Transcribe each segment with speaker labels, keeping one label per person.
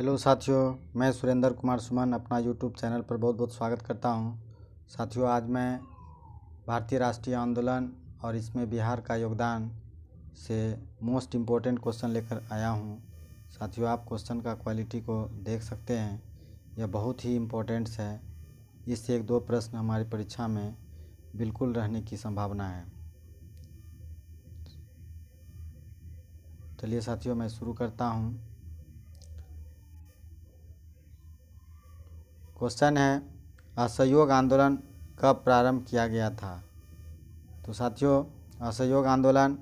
Speaker 1: Hello साथियों, मैं सुरेंद्र कुमार सुमन अपना यूट्यूब चैनल पर बहुत बहुत स्वागत करता हूं। साथियों, आज मैं भारतीय राष्ट्रीय आंदोलन और इसमें बिहार का योगदान से मोस्ट इम्पोर्टेंट क्वेश्चन लेकर आया हूं। साथियों, आप क्वेश्चन का क्वालिटी को देख सकते हैं, यह बहुत ही इम्पोर्टेंट्स है। इससे एक दो प्रश्न हमारी परीक्षा में बिल्कुल रहने की संभावना है। चलिए साथियों, मैं शुरू करता हूं। क्वेश्चन है, असहयोग आंदोलन कब प्रारंभ किया गया था? तो साथियों, असहयोग आंदोलन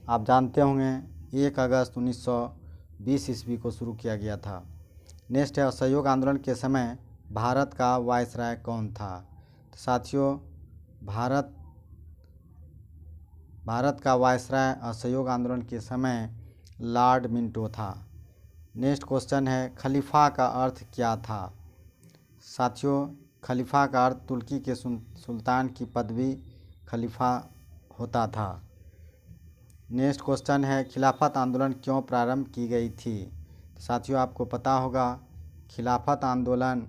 Speaker 1: आप जानते होंगे 1 अगस्त 1920 ईस्वी को शुरू किया गया था। नेक्स्ट है, असहयोग आंदोलन के समय भारत का वायसराय कौन था? तो साथियों, भारत का वायसराय असहयोग आंदोलन के समय लॉर्ड मिंटो था। नेक्स्ट क्वेश्चन है, खलीफा का अर्थ क्या था? साथियों, खलीफा का अर्थ तुर्की के सुल्तान की पदवी खलीफा होता था। नेक्स्ट क्वेश्चन है, खिलाफत आंदोलन क्यों प्रारंभ की गई थी? साथियों, आपको पता होगा खिलाफत आंदोलन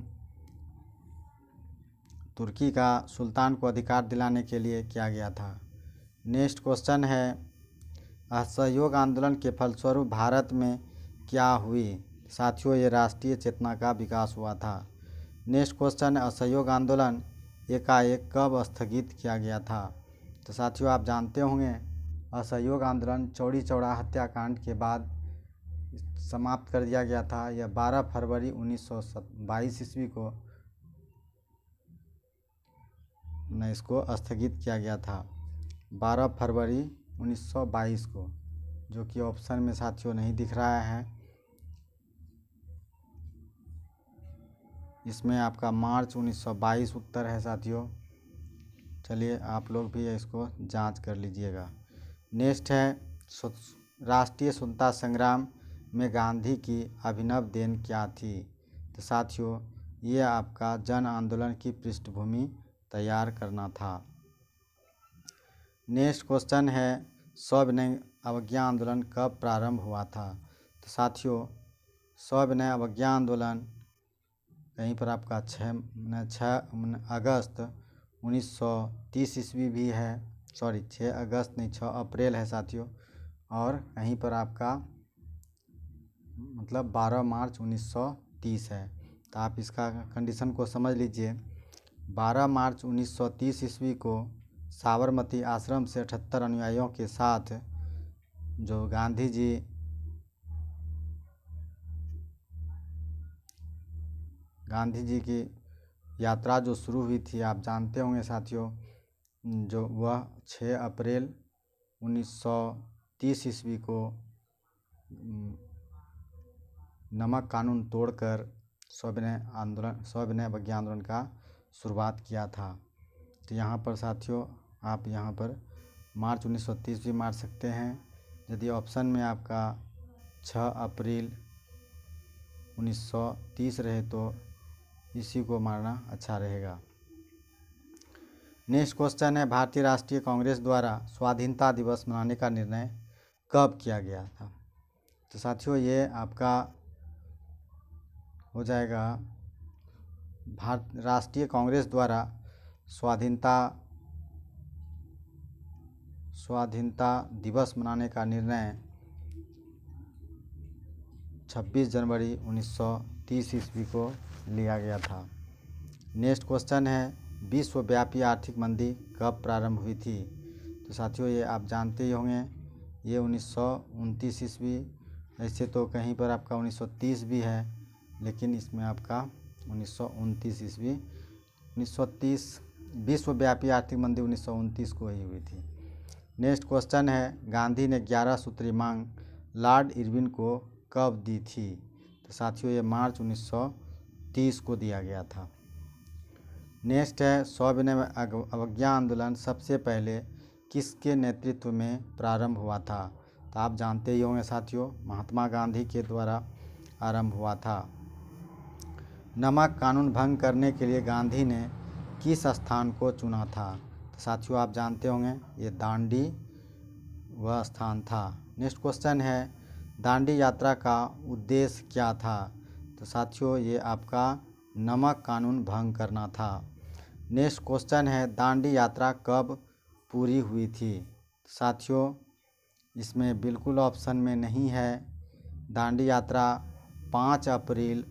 Speaker 1: तुर्की का सुल्तान को अधिकार दिलाने के लिए किया गया था। नेक्स्ट क्वेश्चन है, असहयोग आंदोलन के फलस्वरूप भारत में क्या हुई? साथियों, ये राष्ट्रीय चेतना का विकास हुआ था। नेक्स्ट क्वेश्चन, असहयोग आंदोलन एकाएक कब स्थगित किया गया था? तो साथियों, आप जानते होंगे असहयोग आंदोलन चौरी चौरा हत्याकांड के बाद समाप्त कर दिया गया था। यह 12 फरवरी 1922 ईस्वी को इसको स्थगित किया गया था। 12 फरवरी 1922 को, जो कि ऑप्शन में साथियों नहीं दिख रहा है। इसमें आपका मार्च 1922 उत्तर है साथियों। चलिए, आप लोग भी इसको जांच कर लीजिएगा। नेक्स्ट है, राष्ट्रीय स्वतंत्रता संग्राम में गांधी की अभिनव देन क्या थी? तो साथियों, ये आपका जन आंदोलन की पृष्ठभूमि तैयार करना था। नेक्स्ट क्वेश्चन है, सविनय अवज्ञा आंदोलन कब प्रारंभ हुआ था? तो साथियों, सविनय अवज्ञा आंदोलन कहीं पर आपका 6 अगस्त 1930 ईस्वी भी है। 6 अगस्त नहीं, 6 अप्रैल है साथियों। और कहीं पर आपका 12 मार्च 1930 है। तो आप इसका कंडीशन को समझ लीजिए। 12 मार्च 1930 ईस्वी को साबरमती आश्रम से 78 अनुयायियों के साथ जो गांधी जी की यात्रा जो शुरू हुई थी, आप जानते होंगे साथियों, जो वह 6 अप्रैल 1930 ईस्वी को नमक कानून तोड़कर सविनय अवज्ञा आंदोलन का शुरुआत किया था। तो यहाँ पर साथियों, आप यहाँ पर मार्च 1930 भी मार सकते हैं। यदि ऑप्शन में आपका 6 अप्रैल 1930 रहे तो इसी को मारना अच्छा रहेगा। नेक्स्ट क्वेश्चन है, भारतीय राष्ट्रीय कांग्रेस द्वारा स्वाधीनता दिवस मनाने का निर्णय कब किया गया था? तो साथियों, ये आपका हो जाएगा राष्ट्रीय कांग्रेस द्वारा स्वाधीनता दिवस मनाने का निर्णय 26 जनवरी 1930 ईस्वी को लिया गया था। नेक्स्ट क्वेश्चन है, विश्वव्यापी आर्थिक मंदी कब प्रारंभ हुई थी? तो साथियों, ये आप जानते ही होंगे, ये 1929 ईस्वी। ऐसे तो कहीं पर आपका 1930 भी है, लेकिन इसमें आपका 1929 ईस्वी 1930 विश्वव्यापी आर्थिक मंदी 1929 को ही हुई थी। नेक्स्ट क्वेश्चन है, गांधी ने 11 सूत्री मांग लॉर्ड इरविन को कब दी थी? तो साथियों, ये मार्च 1930 को दिया गया था। नेक्स्ट है, सविनय अवज्ञा आंदोलन सबसे पहले किसके नेतृत्व में प्रारंभ हुआ था? तो आप जानते ही होंगे साथियों, महात्मा गांधी के द्वारा आरंभ हुआ था। नमक कानून भंग करने के लिए गांधी ने किस स्थान को चुना था? तो साथियों, आप जानते होंगे ये दांडी वह स्थान था। नेक्स्ट क्वेश्चन है, दांडी यात्रा का उद्देश्य क्या था? तो तो साथियों ये आपका नमक कानून भंग करना था। नेक्स्ट क्वेश्चन है दांडी यात्रा कब पूरी हुई थी। साथियों इसमें बिल्कुल ऑप्शन में नहीं है। दांडी यात्रा 5 अप्रैल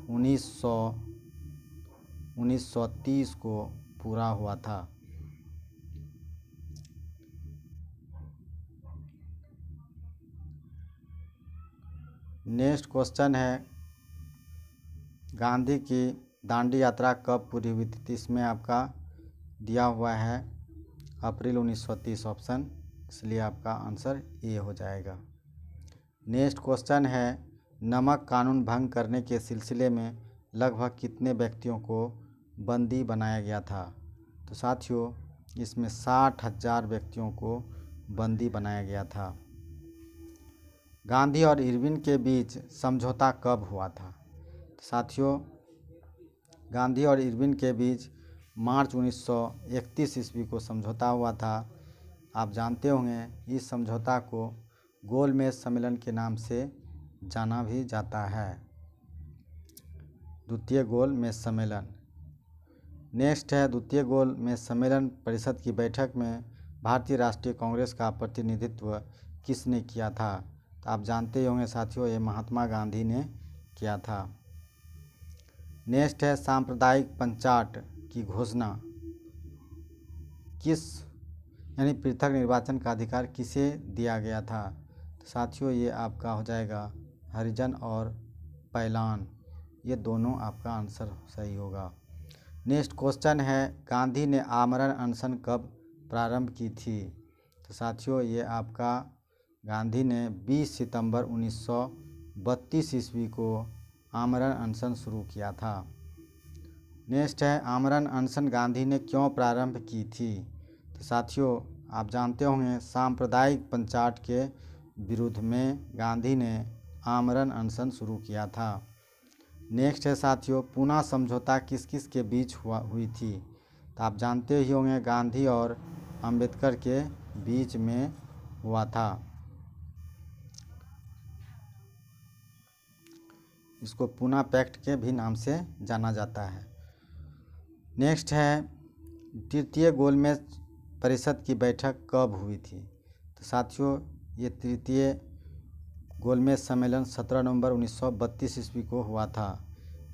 Speaker 1: 1930 को पूरा हुआ था। नेक्स्ट क्वेश्चन है गांधी की दांडी यात्रा कब पूरी हुई थी। इसमें आपका दिया हुआ है अप्रैल 1930 ऑप्शन, इसलिए आपका आंसर ए हो जाएगा। नेक्स्ट क्वेश्चन है नमक कानून भंग करने के सिलसिले में लगभग कितने व्यक्तियों को बंदी बनाया गया था। तो साथियों इसमें 60,000 व्यक्तियों को बंदी बनाया गया था। गांधी और इरविन के बीच समझौता कब हुआ था। तो साथियों गांधी और इरविन के बीच मार्च 1931 ईस्वी को समझौता हुआ था। आप जानते होंगे इस समझौता को गोलमेज सम्मेलन के नाम से जाना भी जाता है, द्वितीय गोलमेज सम्मेलन। नेक्स्ट है द्वितीय गोलमेज सम्मेलन परिषद की बैठक में भारतीय राष्ट्रीय कांग्रेस का प्रतिनिधित्व किसने किया था। तो आप जानते होंगे साथियों ये महात्मा गांधी ने किया था। नेक्स्ट है सांप्रदायिक पंचायत की घोषणा किस यानी पृथक निर्वाचन का अधिकार किसे दिया गया था। तो साथियों ये आपका हो जाएगा हरिजन और पैलान, ये दोनों आपका आंसर सही होगा। नेक्स्ट क्वेश्चन है गांधी ने आमरण अनशन कब प्रारंभ की थी। तो साथियों ये आपका गांधी ने 20 सितंबर 1932 ईस्वी को आमरण अनशन शुरू किया था। नेक्स्ट है आमरण अनशन गांधी ने क्यों प्रारंभ की थी। तो साथियों आप जानते होंगे सांप्रदायिक पंचायत के विरुद्ध में गांधी ने आमरण अनशन शुरू किया था। नेक्स्ट है साथियों पूना समझौता किस किस के बीच हुई थी। तो आप जानते ही होंगे गांधी और अंबेडकर के बीच में हुआ था। इसको पूना पैक्ट के भी नाम से जाना जाता है। नेक्स्ट है तृतीय गोलमेज परिषद की बैठक कब हुई थी। तो साथियों ये तृतीय गोलमेज सम्मेलन 17 नवंबर 1932 ईस्वी को हुआ था।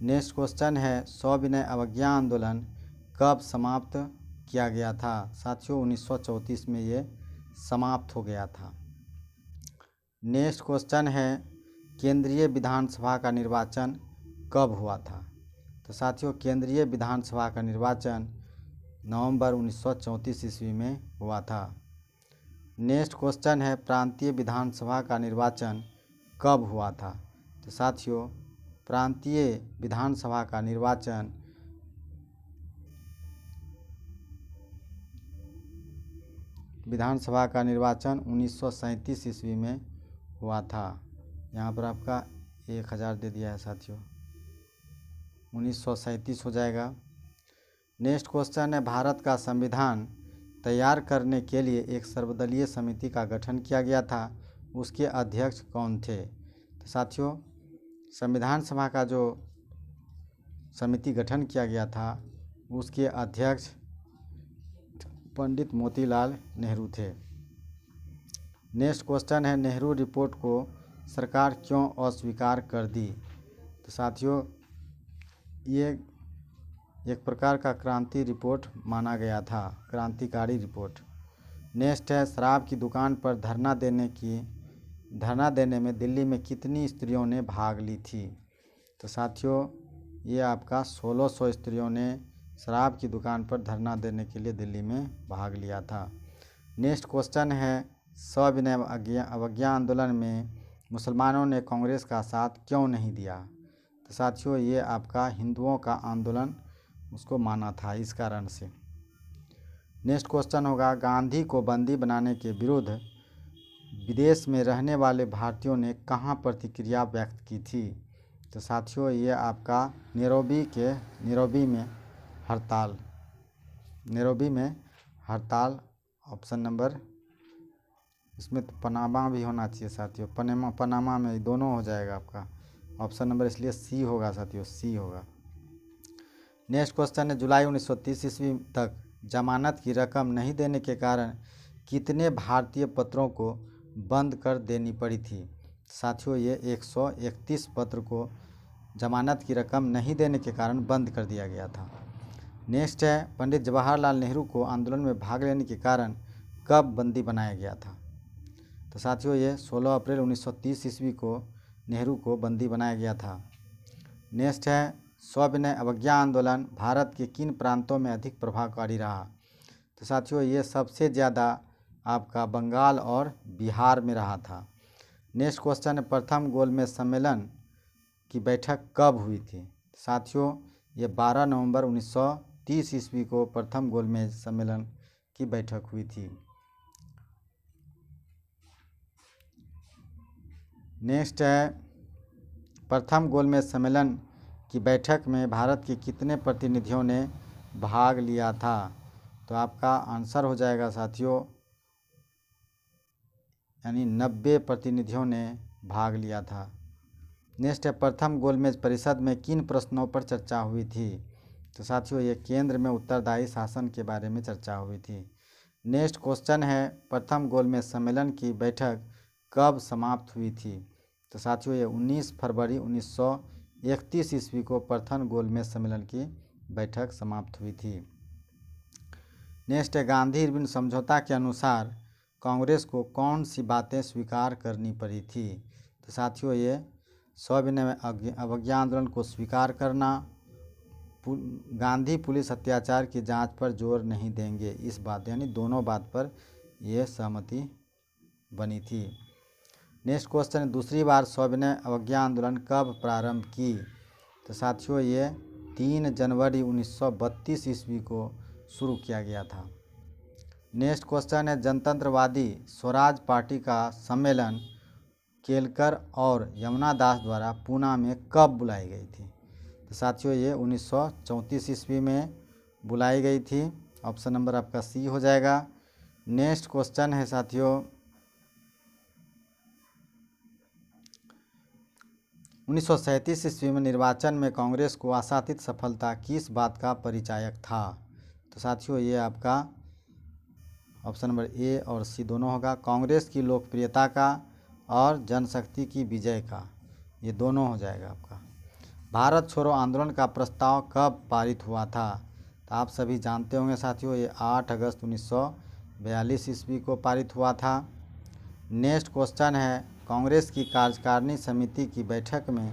Speaker 1: नेक्स्ट क्वेश्चन है सविनय अवज्ञा आंदोलन कब समाप्त किया गया था। साथियों 1934 में ये समाप्त हो गया था। नेक्स्ट क्वेश्चन है केंद्रीय विधानसभा का निर्वाचन कब हुआ था। तो साथियों केंद्रीय विधानसभा का निर्वाचन नवंबर 1934 ईस्वी में हुआ था। नेक्स्ट क्वेश्चन है प्रांतीय विधानसभा का निर्वाचन कब हुआ था। तो साथियों प्रांतीय विधानसभा का निर्वाचन विधानसभा का निर्वाचन 1937 ईस्वी में हुआ था। यहाँ पर आपका 1000 दे दिया है साथियों, 1937 हो जाएगा। नेक्स्ट क्वेश्चन है भारत का संविधान तैयार करने के लिए एक सर्वदलीय समिति का गठन किया गया था, उसके अध्यक्ष कौन थे। तो साथियों संविधान सभा का जो समिति गठन किया गया था उसके अध्यक्ष पंडित मोतीलाल नेहरू थे। नेक्स्ट क्वेश्चन है नेहरू रिपोर्ट को सरकार क्यों अस्वीकार कर दी। तो साथियों ये एक प्रकार का क्रांति रिपोर्ट माना गया था, क्रांतिकारी रिपोर्ट। नेक्स्ट है शराब की दुकान पर धरना देने में दिल्ली में कितनी स्त्रियों ने भाग ली थी। तो साथियों ये आपका 1600 स्त्रियों ने शराब की दुकान पर धरना देने के लिए दिल्ली में भाग लिया था। नेक्स्ट क्वेश्चन है सविनय अवज्ञा आंदोलन में मुसलमानों ने कांग्रेस का साथ क्यों नहीं दिया। तो साथियों ये आपका हिंदुओं का आंदोलन उसको माना था इस कारण से। नेक्स्ट क्वेश्चन होगा गांधी को बंदी बनाने के विरुद्ध विदेश में रहने वाले भारतीयों ने कहाँ प्रतिक्रिया व्यक्त की थी। तो साथियों ये आपका नैरोबी में हड़ताल ऑप्शन नंबर, इसमें तो पनामा भी होना चाहिए साथियों, पनामा में दोनों हो जाएगा आपका ऑप्शन नंबर इसलिए सी होगा साथियों, सी होगा। नेक्स्ट क्वेश्चन है, जुलाई 1930 ईस्वी तक जमानत की रकम नहीं देने के कारण कितने भारतीय पत्रों को बंद कर देनी पड़ी थी? साथियों ये 131 पत्र को जमानत की रकम नहीं देने के कारण बंद कर दिया गया था। नेक्स्ट है, पंडित जवाहरलाल नेहरू को आंदोलन में भाग लेने के कारण कब बंदी बनाया गया था? तो साथियों ये 16 अप्रैल 1930 ईस्वी को नेहरू को बंदी बनाया गया था। नेक्स्ट है, सविनय अवज्ञा आंदोलन भारत के किन प्रांतों में अधिक प्रभावकारी रहा? तो साथियों ये सबसे ज़्यादा आपका बंगाल और बिहार में रहा था। नेक्स्ट क्वेश्चन है, प्रथम गोलमेज सम्मेलन की बैठक कब हुई थी? साथियों ये 12 नवंबर 1930 ईस्वी को प्रथम गोलमेज सम्मेलन की बैठक हुई थी। नेक्स्ट है, प्रथम गोलमेज सम्मेलन की बैठक में भारत के कितने प्रतिनिधियों ने भाग लिया था? तो आपका आंसर हो जाएगा साथियों यानी 90 प्रतिनिधियों ने भाग लिया था। नेक्स्ट है, प्रथम गोलमेज परिषद में किन प्रश्नों पर चर्चा हुई थी? तो साथियों ये केंद्र में उत्तरदायी शासन के बारे में चर्चा हुई थी। नेक्स्ट क्वेश्चन है, प्रथम गोलमेज सम्मेलन की बैठक कब समाप्त हुई थी? तो साथियों ये 19 फरवरी 1931 ईस्वी को प्रथम गोलमेज सम्मेलन की बैठक समाप्त हुई थी। नेक्स्ट है, गांधी इरविन समझौता के अनुसार कांग्रेस को कौन सी बातें स्वीकार करनी पड़ी थी? तो साथियों ये सविनय अवज्ञा आंदोलन को स्वीकार करना, गांधी पुलिस अत्याचार की जांच पर जोर नहीं देंगे, इस बात यानी दोनों बात पर यह सहमति बनी थी। नेक्स्ट क्वेश्चन है, दूसरी बार सविनय अवज्ञा आंदोलन कब प्रारंभ की? तो साथियों ये 3 जनवरी 1932 ईस्वी को शुरू किया गया था। नेक्स्ट क्वेश्चन है, जनतंत्रवादी स्वराज पार्टी का सम्मेलन केलकर और यमुना दास द्वारा पूना में कब बुलाई गई थी? तो साथियों ये 1934 ईस्वी में बुलाई गई थी। ऑप्शन नंबर आपका सी हो जाएगा। नेक्स्ट क्वेश्चन है साथियों, 1937 ईस्वी में निर्वाचन में कांग्रेस को आशातीत सफलता किस बात का परिचायक था? तो साथियों ये आपका ऑप्शन नंबर ए और सी दोनों होगा। कांग्रेस की लोकप्रियता का और जनशक्ति की विजय का, ये दोनों हो जाएगा आपका। भारत छोड़ो आंदोलन का प्रस्ताव कब पारित हुआ था? तो आप सभी जानते होंगे साथियों ये 8 अगस्त 1942 ईस्वी को पारित हुआ था। नेक्स्ट क्वेश्चन है, कांग्रेस की कार्यकारिणी समिति की बैठक में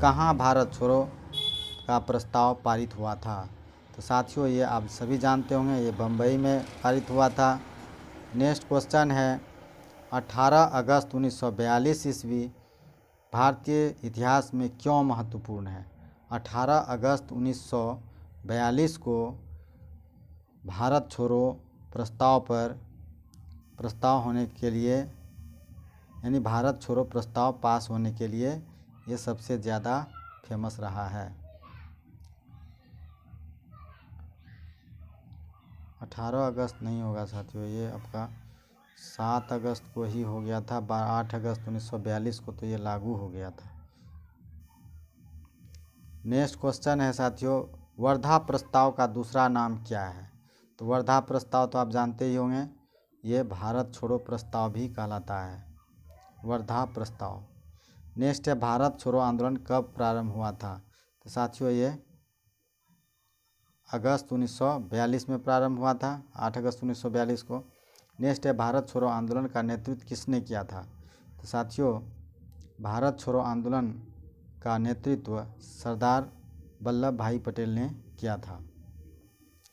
Speaker 1: कहाँ भारत छोड़ो का प्रस्ताव पारित हुआ था? तो साथियों ये आप सभी जानते होंगे ये बम्बई में पारित हुआ था। नेक्स्ट क्वेश्चन है, 18 अगस्त 1942 ईस्वी भारतीय इतिहास में क्यों महत्वपूर्ण है? 18 अगस्त 1942 को भारत छोड़ो प्रस्ताव होने के लिए यानी भारत छोड़ो प्रस्ताव पास होने के लिए ये सबसे ज़्यादा फेमस रहा है। 18 अगस्त नहीं होगा साथियों, ये आपका 7 अगस्त को ही हो गया था। 8 अगस्त 1942 को तो ये लागू हो गया था। नेक्स्ट क्वेश्चन है साथियों, वर्धा प्रस्ताव का दूसरा नाम क्या है? तो वर्धा प्रस्ताव तो आप जानते ही होंगे, ये भारत छोड़ो प्रस्ताव भी कहलाता है, वर्धा प्रस्ताव। नेक्स्ट है, भारत छोड़ो आंदोलन कब प्रारंभ हुआ था? तो साथियों ये अगस्त 1942 में प्रारंभ हुआ था, 8 अगस्त 1942 को। नेक्स्ट है, भारत छोड़ो आंदोलन का नेतृत्व किसने किया था? तो साथियों भारत छोड़ो आंदोलन का नेतृत्व सरदार वल्लभ भाई पटेल ने किया था।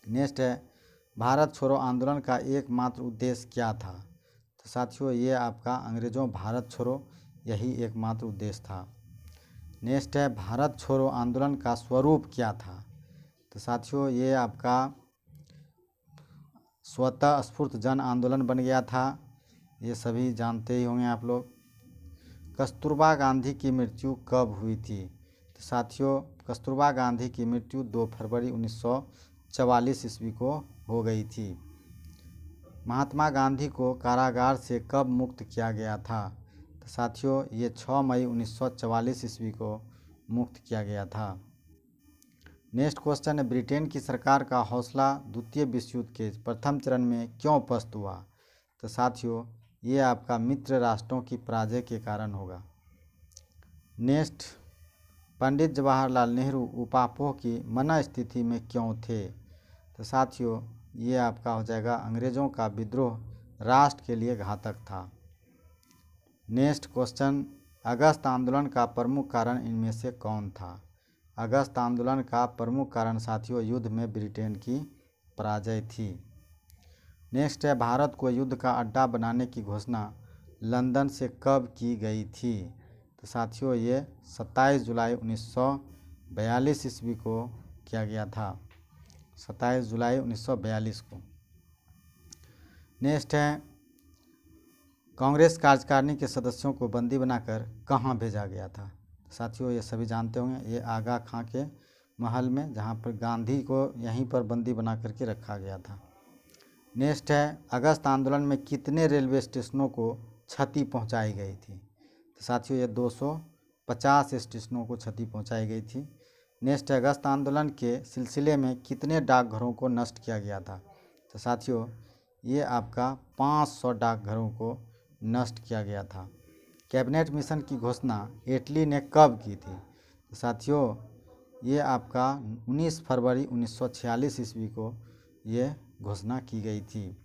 Speaker 1: नेक्स्ट है, भारत छोड़ो आंदोलन का एकमात्र उद्देश्य क्या था? तो साथियों ये आपका अंग्रेज़ों भारत छोड़ो यही एकमात्र उद्देश्य था। नेक्स्ट है, भारत छोड़ो आंदोलन का स्वरूप क्या था? तो साथियों ये आपका स्वतः स्फूर्त जन आंदोलन बन गया था, ये सभी जानते ही होंगे आप लोग। कस्तूरबा गांधी की मृत्यु कब हुई थी? तो साथियों कस्तूरबा गांधी की मृत्यु 2 फरवरी 1944 ईस्वी को हो गई थी। महात्मा गांधी को कारागार से कब मुक्त किया गया था? तो साथियों ये 6 मई 1944 ईस्वी को मुक्त किया गया था। नेक्स्ट क्वेश्चन है, ब्रिटेन की सरकार का हौसला द्वितीय विश्व युद्ध के प्रथम चरण में क्यों पस्त हुआ? तो साथियों, ये आपका मित्र राष्ट्रों की पराजय के कारण होगा। नेक्स्ट, पंडित जवाहरलाल नेहरू उपापोह की मना स्थिति में क्यों थे? तो साथियों, ये आपका हो जाएगा अंग्रेज़ों का विद्रोह राष्ट्र के लिए घातक था। नेक्स्ट क्वेश्चन, अगस्त आंदोलन का प्रमुख कारण इनमें से कौन था? अगस्त आंदोलन का प्रमुख कारण साथियों युद्ध में ब्रिटेन की पराजय थी। नेक्स्ट है, भारत को युद्ध का अड्डा बनाने की घोषणा लंदन से कब की गई थी? तो साथियों, ये 27 जुलाई 1942 ईस्वी को किया गया था। 27 जुलाई 1942 को। नेक्स्ट है, कांग्रेस कार्यकारिणी के सदस्यों को बंदी बनाकर कहाँ भेजा गया था? साथियों, ये सभी जानते होंगे, ये आगा खां के महल में, जहाँ पर गांधी को यहीं पर बंदी बना करके रखा गया था। नेक्स्ट है, अगस्त आंदोलन में कितने रेलवे स्टेशनों को क्षति पहुंचाई गई थी? तो साथियों, ये 250 स्टेशनों को क्षति पहुंचाई गई थी। नेक्स्ट, अगस्त आंदोलन के सिलसिले में कितने डाकघरों को नष्ट किया गया था? तो साथियों, ये आपका 500 डाकघरों को नष्ट किया गया था। कैबिनेट मिशन की घोषणा एटली ने कब की थी? तो साथियों, ये आपका 19 फरवरी 1946 ईस्वी को ये घोषणा की गई थी।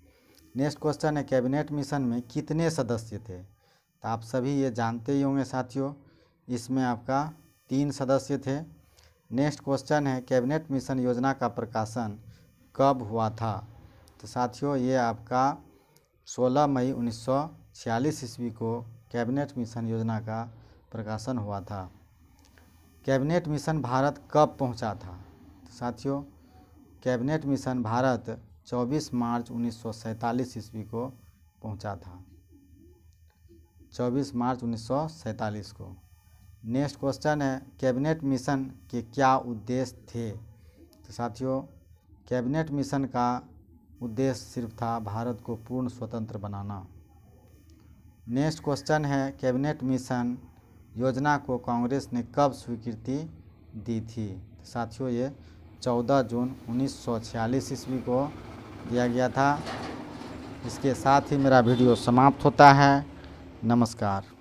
Speaker 1: नेक्स्ट क्वेश्चन है, कैबिनेट मिशन में कितने सदस्य थे? तो आप सभी ये जानते ही होंगे साथियों, इसमें आपका 3 सदस्य थे। नेक्स्ट क्वेश्चन है, कैबिनेट मिशन योजना का प्रकाशन कब हुआ था? तो साथियों, ये आपका 16 मई 1946 ईस्वी को कैबिनेट मिशन योजना का प्रकाशन हुआ था। कैबिनेट मिशन भारत कब पहुंचा था? तो साथियों, कैबिनेट मिशन भारत 24 मार्च 1947 ईस्वी को पहुंचा था। 24 मार्च 1947 को। नेक्स्ट क्वेश्चन है, कैबिनेट मिशन के क्या उद्देश्य थे? तो साथियों, कैबिनेट मिशन का उद्देश्य सिर्फ था भारत को पूर्ण स्वतंत्र बनाना। नेक्स्ट क्वेश्चन है, कैबिनेट मिशन योजना को कांग्रेस ने कब स्वीकृति दी थी? तो साथियों, ये 14 जून 1946 ईस्वी को दिया गया था। इसके साथ ही मेरा वीडियो समाप्त होता है। नमस्कार।